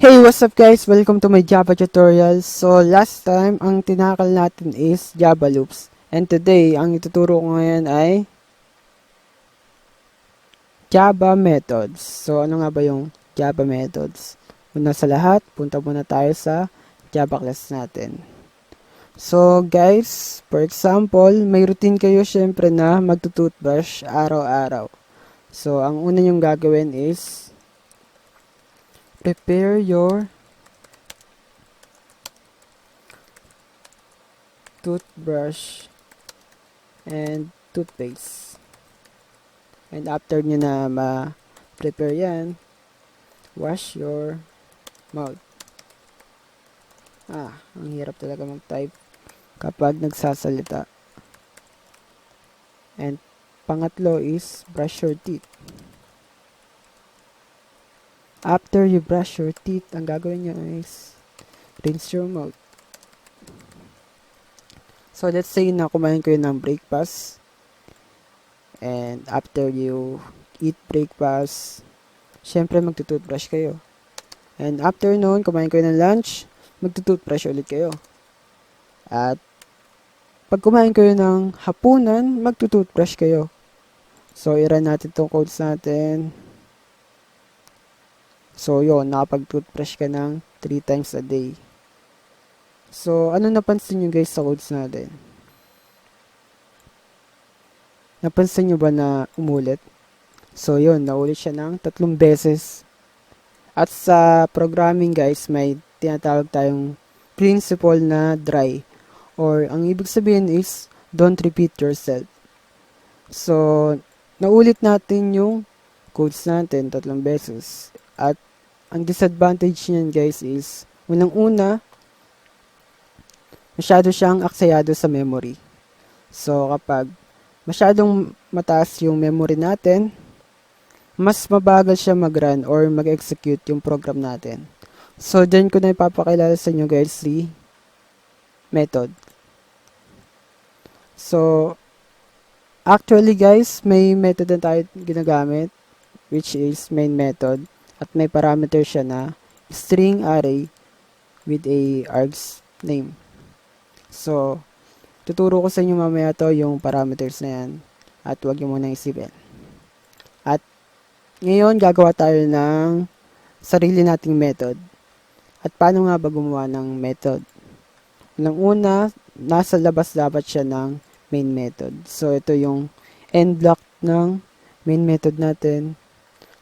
Hey, what's up guys? Welcome to my Java tutorial. So, last time, ang tinakal natin is Java loops. And today, ang ituturo ko ngayon ay Java methods. So, ano nga ba yung Java methods? Una sa lahat, punta muna tayo sa Java class natin. So, guys, for example, may routine kayo syempre na magtutoothbrush araw-araw. So, ang una nyong gagawin is prepare your toothbrush and toothpaste. And after nyo na ma-prepare yan, wash your mouth. Ang hirap talaga mag-type kapag nagsasalita. And pangatlo is brush your teeth. After you brush your teeth, ang gagawin nyo is rinse your mouth. So let's say na kumain kayo ng breakfast. And after you eat breakfast, syempre magtutoothbrush kayo. And after noon, kumain kayo ng lunch, magtutoothbrush ulit kayo. At pag kumain kayo ng hapunan, magtutoothbrush kayo. So, i-run natin itong codes natin. So, yun, nakapag-toothbrush ka ng 3 times a day. So, ano napansin nyo guys sa codes natin? Napansin nyo ba na umulit? So, yun, naulit siya ng 3 beses. At sa programming guys, may tinatawag tayong principle na dry. Or, ang ibig sabihin is, don't repeat yourself. So, naulit natin yung codes natin 3 beses. At, ang disadvantage niyan guys is, unang-una, masyado siyang aksayado sa memory. So, kapag masyadong mataas yung memory natin, mas mabagal siya mag-run or mag-execute yung program natin. So, dyan ko na ipapakilala sa inyo guys si method. So, actually guys, may method na tayo ginagamit which is main method at may parameter siya na string array with a args name. So, tuturo ko sa inyo mamaya to yung parameters na yan at huwag nyo munang isipin. At ngayon gagawa tayo ng sarili nating method. At paano nga ba gumawa ng method? Unang-una, nasa labas dapat siya ng main method. So ito yung end block ng main method natin.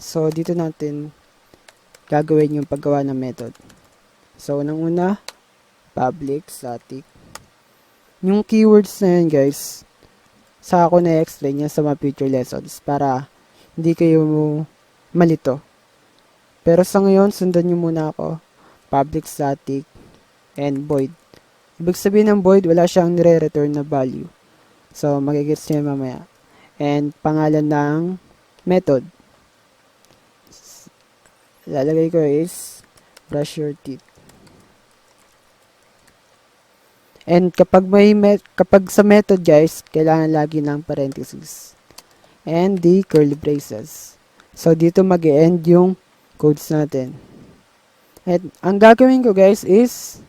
So dito natin gagawin yung paggawa ng method. So unang-una, public static. Yung keywords na yan guys, sa ako na-explain yan sa mga future lessons para hindi kayo malito. Pero sa ngayon, sundan nyo muna ako. Public static and void. Ibig sabihin ng void, wala siyang nire-return na value. So, magigets nyo mamaya. And pangalan ng method. Lalagay ko is brush your teeth. And kapag sa method guys, kailangan lagi ng parentheses. And the curly braces. So, dito mag-e-end yung codes natin. And ang gagawin ko guys is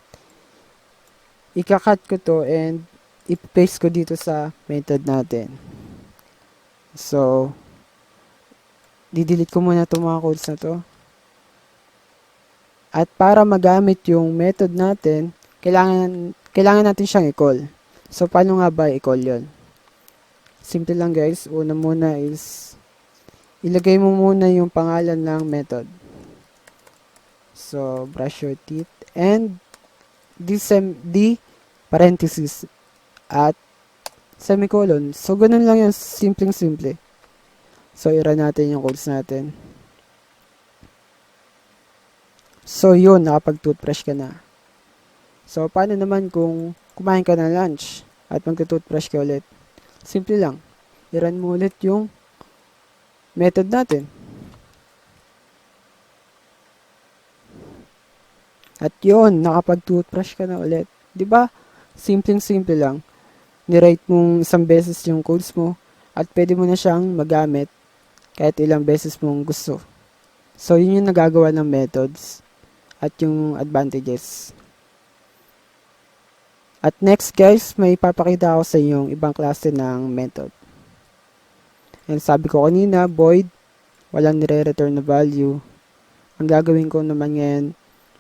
ika-cut ko to and i-paste ko dito sa method natin. So, di-delete ko muna itong mga codes na to. At para magamit yung method natin, kailangan natin siyang i-call. So, paano nga ba i-call yun? Simple lang guys. Una muna is ilagay mo muna yung pangalan ng method. So, brush your teeth and the parenthesis at semicolon. So, ganun lang yung simpleng-simple. So, i-run natin yung codes natin. So, yun, nakapag-toothbrush ka na. So, paano naman kung kumain ka ng lunch at mag-toothbrush ka ulit? Simple lang. I-run mo ulit yung method natin. At yun, nakapag-toothbrush ka na ulit. 'Di ba? Simpleng-simple lang. Ni-write mong isang beses yung codes mo at pwede mo na siyang magamit kahit ilang beses mong gusto. So, yun yung nagagawa ng methods. at yung advantages. At next guys, may papakita ako sa inyo yung ibang klase ng method. And sabi ko kanina, void, walang nire-return na value. Ang gagawin ko naman ngayon,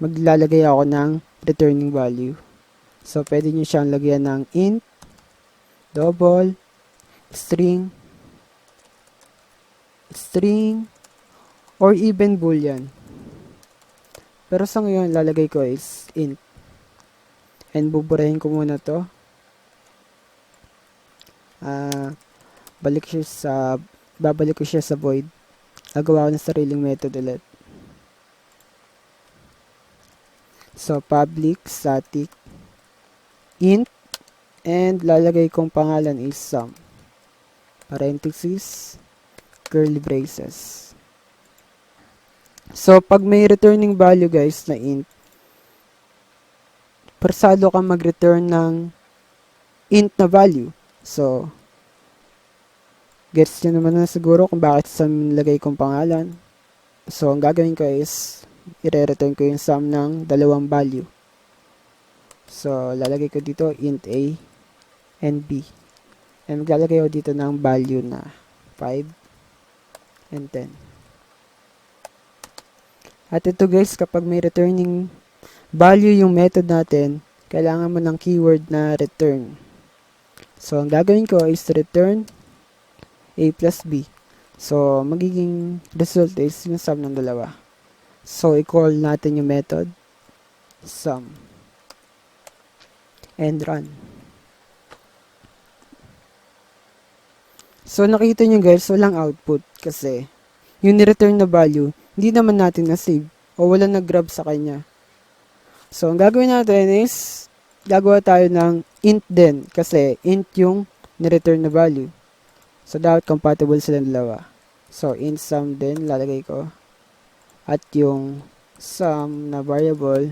maglalagay ako ng returning value. So, pwede nyo siyang lagyan ng int, double, string, or even boolean. Pero sa ngayon, lalagay ko is int. And buburahin ko muna to. Babalik ko siya sa void. Gagawa ko ng sariling method ulit. So, public static int, and lalagay kong pangalan is sum. Parenthesis, curly braces. So, pag may returning value guys na int, persado kang mag-return ng int na value. So, gets nyo naman na siguro kung bakit sum nilagay kong pangalan. So, ang gagawin ko is, i-return ko yung sum ng dalawang value. So, lalagay ko dito int a and b. And maglalagay ko dito ng value na 5 and 10. At ito guys, kapag may returning value yung method natin, kailangan mo ng keyword na return. So, ang gagawin ko is return a plus b. So, magiging result is yung sum ng dalawa. So, i-call natin yung method sum and run. So, nakita nyo guys, walang output kasi yung ni-return na value, hindi naman natin na-save o walang nag-grab sa kanya. So, ang gagawin natin is gagawa tayo ng int din kasi int yung ni-return na value. So, dapat compatible silang dalawa. So, int sum din, lalagay ko. At yung sum na variable,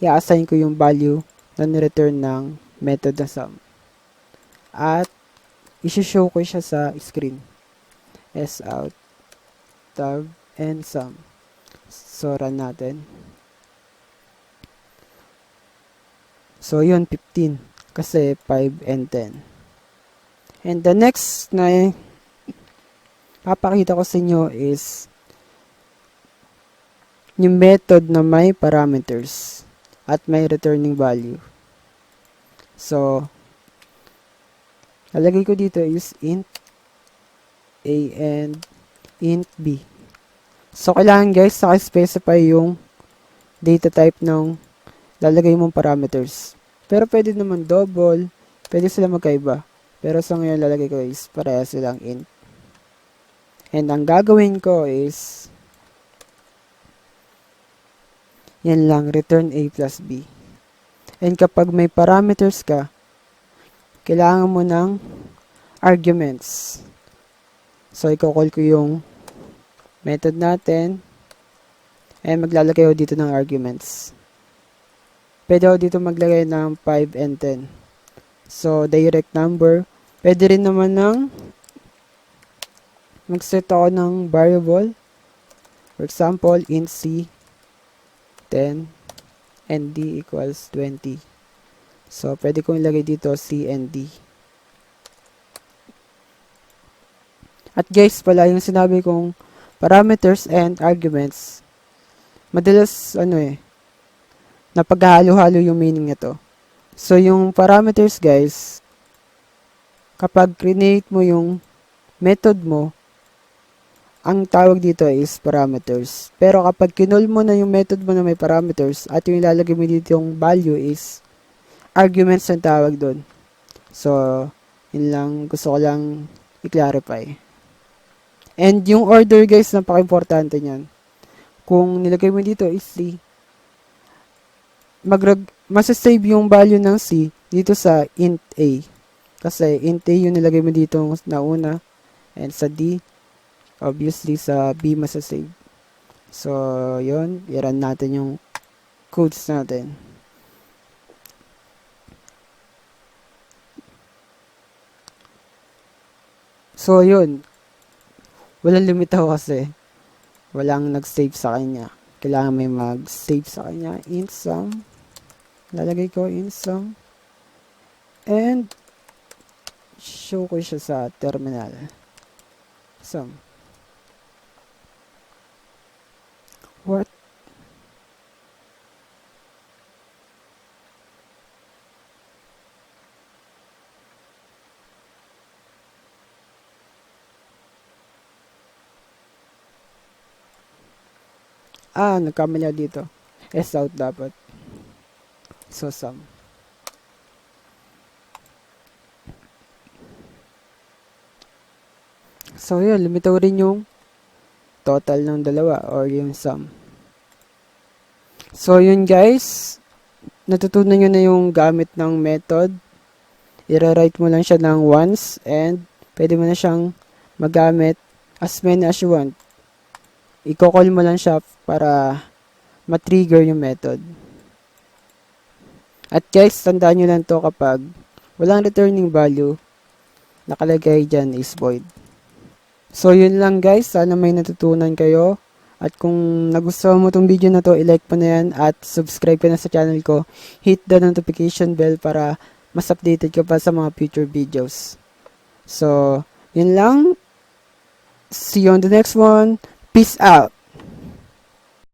i-assign ko yung value na ni-return ng method na sum. At, isi-show ko siya sa screen. Sout, tab, and sum. So, run natin. So, yun, 15. Kasi 5 and 10. And the next na papakita ko sa inyo is yung method na may parameters at may returning value. So, lalagay ko dito is int a and int b. So, kailangan guys, naka-specify yung data type ng lalagay mong parameters. Pero pwede naman double, pwede sila magkaiba. Pero sa ngayon lalagay ko is pareha silang int. And ang gagawin ko is yan lang, return a plus b. And kapag may parameters ka, kailangan mo ng arguments. So, i-call ko yung method natin. And maglalagay ko dito ng arguments. Pwede ako dito maglagay ng 5 and 10. So, direct number. Pwede rin naman ng mag-set ako ng variable. For example, int c 10 and d equals 20. So, pwede kong ilagay dito c and d. At guys, pala yung sinabi kong parameters and arguments, madalas napaghalo-halo yung meaning nito. So, yung parameters guys, kapag create mo yung method mo, ang tawag dito is parameters. Pero kapag kinol mo na yung method mo na may parameters at yung ilalagay mo dito yung value is arguments ang tawag doon. So, yun lang, gusto ko lang i-clarify. And yung order guys, napaka-importante niyan. Kung nilagay mo dito is C, masasave yung value ng C dito sa int A. Kasi int A yung nilagay mo dito na una. And sa D, obviously sa B masasave. So, yun. I-run natin yung codes natin. So, yun. Walang limitaw kasi. Walang nag-save sa kanya. kailangan may mag-save sa kanya. Int sum. Lalagay ko int sum. And show ko siya sa terminal. Sum. What? Nagkamali ako dito. S out dapat. So, sum. So, yun. Lumitaw rin yung total ng dalawa or yung sum. So, yun guys. Natutunan nyo na yung gamit ng method. I-write mo lang siya ng once and pwede mo na siyang magamit as many as you want. I-call mo lang siya para ma-trigger yung method. At guys, tandaan nyo lang to kapag walang returning value, nakalagay dyan is void. So, yun lang guys. Sana may natutunan kayo. At kung nagustuhan mo tong video na to, i-like mo na yan at subscribe ka na sa channel ko. Hit the notification bell para mas updated ka pa sa mga future videos. So, yun lang. See you on the next one. Peace out.